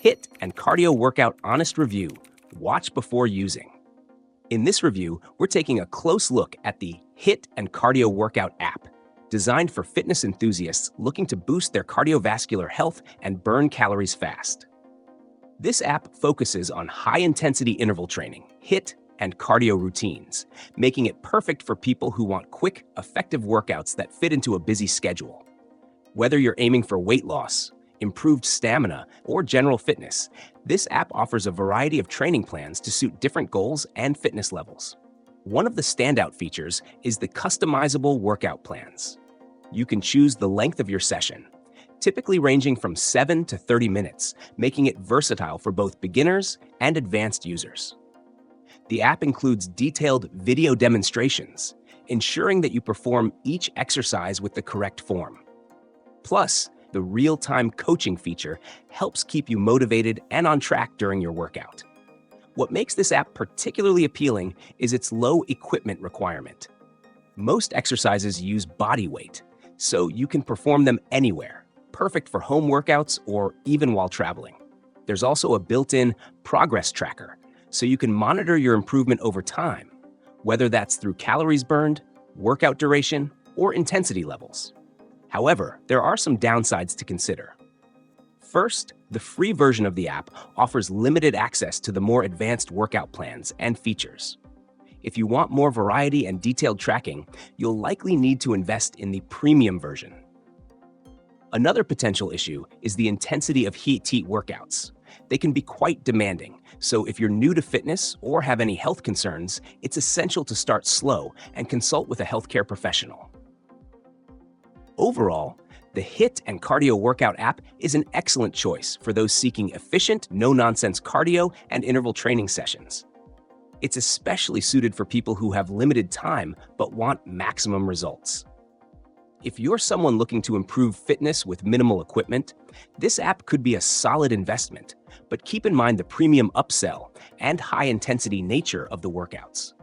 HIIT and Cardio Workout Honest Review. Watch before using. In this review, we're taking a close look at the HIIT and Cardio Workout app, designed for fitness enthusiasts looking to boost their cardiovascular health and burn calories fast. This app focuses on high-intensity interval training, HIIT, and cardio routines, making it perfect for people who want quick, effective workouts that fit into a busy schedule. Whether you're aiming for weight loss, improved stamina, or general fitness, this app offers a variety of training plans to suit different goals and fitness levels. One of the standout features is the customizable workout plans. You can choose the length of your session, typically ranging from 7 to 30 minutes, making it versatile for both beginners and advanced users. The app includes detailed video demonstrations, ensuring that you perform each exercise with the correct form. Plus, the real-time coaching feature helps keep you motivated and on track during your workout. What makes this app particularly appealing is its low equipment requirement. Most exercises use body weight, so you can perform them anywhere, perfect for home workouts or even while traveling. There's also a built-in progress tracker, so you can monitor your improvement over time, whether that's through calories burned, workout duration, or intensity levels. However, there are some downsides to consider. First, the free version of the app offers limited access to the more advanced workout plans and features. If you want more variety and detailed tracking, you'll likely need to invest in the premium version. Another potential issue is the intensity of HIIT workouts. They can be quite demanding, so if you're new to fitness or have any health concerns, it's essential to start slow and consult with a healthcare professional. Overall, the HIIT and Cardio Workout app is an excellent choice for those seeking efficient, no-nonsense cardio and interval training sessions. It's especially suited for people who have limited time but want maximum results. If you're someone looking to improve fitness with minimal equipment, this app could be a solid investment, but keep in mind the premium upsell and high-intensity nature of the workouts.